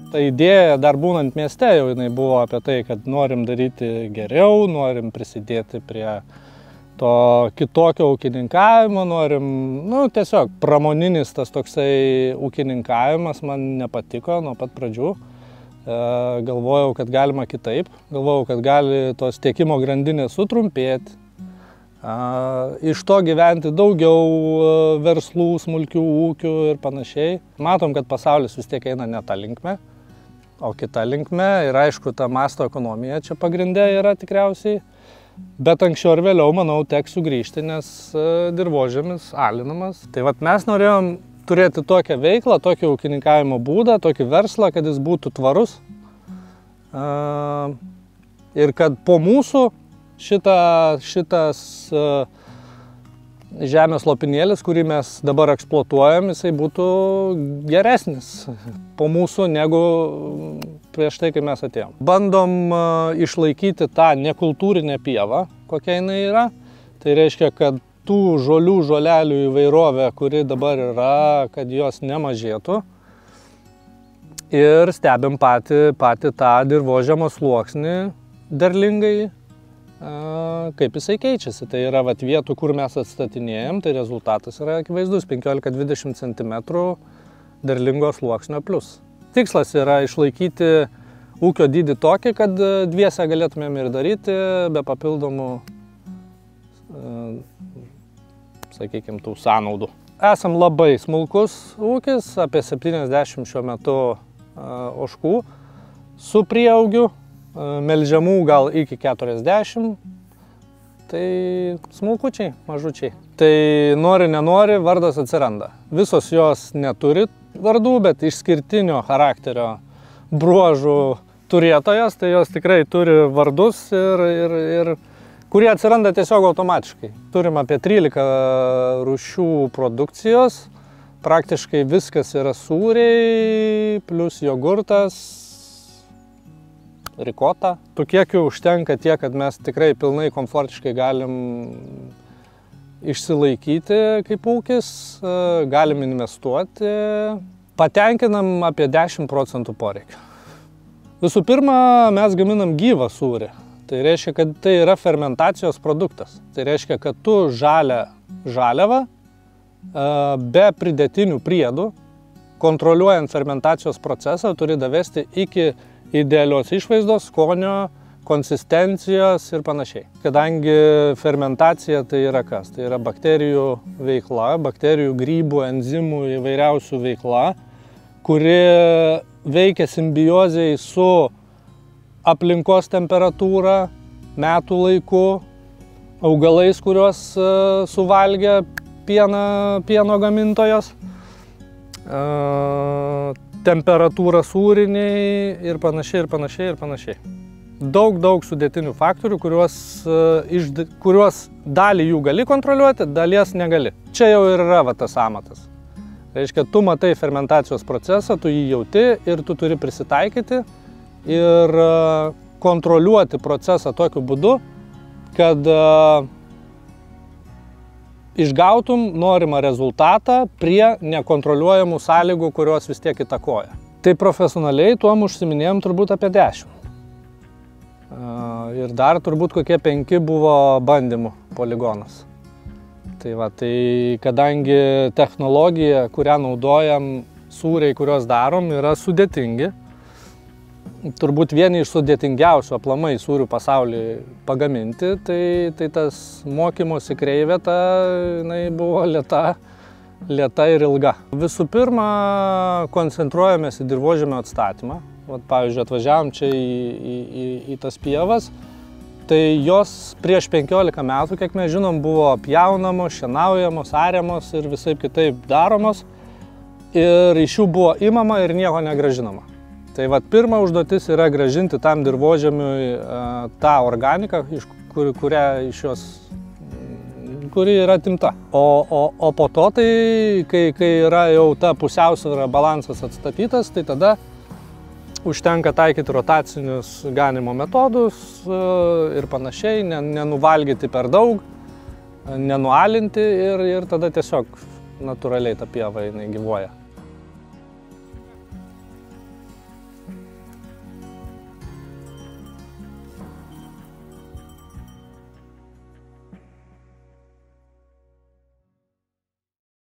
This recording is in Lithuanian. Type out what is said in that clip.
Ta idėja dar būnant mieste jau jinai buvo apie tai, kad norim daryti geriau, norim prisidėti prie to kitokio ūkininkavimo, norim, tiesiog pramoninis tas toksai ūkininkavimas man nepatiko nuo pat pradžių. Galvojau, kad galima kitaip, galvojau, kad gali tos tiekimo grandinės sutrumpėti, iš to gyventi daugiau verslų, smulkių ūkių ir panašiai. Matom, kad pasaulis vis tiek eina ne tą linkmę, o kitą linkmę ir aišku, ta masto ekonomija čia pagrindė yra tikriausiai. Bet anksčiau ir vėliau, manau, teks sugrįžti, nes dirvožemis alinamas. Tai vat mes norėjom turėti tokią veiklą, tokį ūkininkavimo būdą, tokį verslą, kad jis būtų tvarus. Ir kad po mūsų šitas žemės lopinėlis, kurį mes dabar eksploatuojam, jisai būtų geresnis po mūsų negu prieš tai, kai mes atėjom. Bandom išlaikyti tą nekultūrinę pievą, kokia jinai yra. Tai reiškia, kad tų žolių, žolelių įvairovė, kuri dabar yra, kad jos nemažėtų. Ir stebim patį tą dirvožemo sluoksnį derlingai, kaip jisai keičiasi. Tai yra vietų, kur mes atstatinėjom, tai rezultatas yra akivaizdus 15-20 cm derlingo sluoksnio plius. Tikslas yra išlaikyti ūkio dydį tokį, kad dviese galėtumėm ir daryti be papildomų sakykime, tų sąnaudų. Esam labai smulkus ūkis, apie 70 šiuo metu ožkų su prieaugiu, melžiamų gal iki 40, tai smulkučiai, mažučiai. Tai nori, nenori, vardas atsiranda. Visos jos neturi vardų, bet išskirtinio charakterio bruožų turėtojas, tai jos tikrai turi vardus ir kurie atsiranda tiesiog automatiškai. Turim apie 13 rūšių produkcijos, praktiškai viskas yra sūriai, plus jogurtas, rikota. Tų kiekių užtenka tiek, kad mes tikrai pilnai komfortiškai galim išsilaikyti kaip ūkis, galim investuoti, patenkinam apie 10% poreikio. Visų pirma, mes gaminam gyvą sūrį. Tai reiškia, kad tai yra fermentacijos produktas. Tai reiškia, kad tu žaliavą be pridėtinių priedų, kontroliuojant fermentacijos procesą, turi davesti iki idealios išvaizdos, skonio, konsistencijos ir panašiai. Kadangi fermentacija tai yra kas? Tai yra bakterijų veikla, bakterijų, grybų, enzimų įvairiausių veikla, kuri veikia simbiozėj su aplinkos temperatūra, metų laiku, augalais, kuriuos suvalgia pieno gamintojos, temperatūra sūriniai ir panašiai. Daug sudėtinių faktorių, kuriuos dalį jų gali kontroliuoti, dalies negali. Čia jau ir yra tas amatas. Reiškia, tu matai fermentacijos procesą, tu jį jauti ir tu turi prisitaikyti ir kontroliuoti procesą tokiu būdu, kad išgautum norimą rezultatą prie nekontroliuojamų sąlygų, kurios vis tiek įtakoja. Tai profesionaliai tuom užsiminėjom turbūt apie 10. Ir dar turbūt kokie 5 buvo bandymų poligonas. Tai kadangi technologija, kurią naudojam, sūriai, kuriuos darom, yra sudėtingi, turbūt vieni iš sudėtingiausių aplamai sūrių pasaulyje pagaminti, tai tas mokymosi kreivė jinai buvo lėta ir ilga. Visų pirma, koncentruojamės į dirvožemio atstatymą. Pavyzdžiui, atvažiavom čia į tas pievas, tai jos prieš 15 metų, kiek mes žinom, buvo pjaunamos, šienaujamos, ariamos ir visaip kitaip daromos. Ir iš jų buvo imama ir nieko negrąžinama. Tai pirma užduotis yra grąžinti tam dirvožemiui tą organiką, kuri yra atimta. O po to, kai yra jau ta pusiausvyra, balansas atstatytas, tai tada užtenka taikyti rotacinius ganimo metodus ir panašiai, nenuvalgyti per daug, nenualinti ir tada tiesiog natūraliai ta pieva jinai gyvuoja.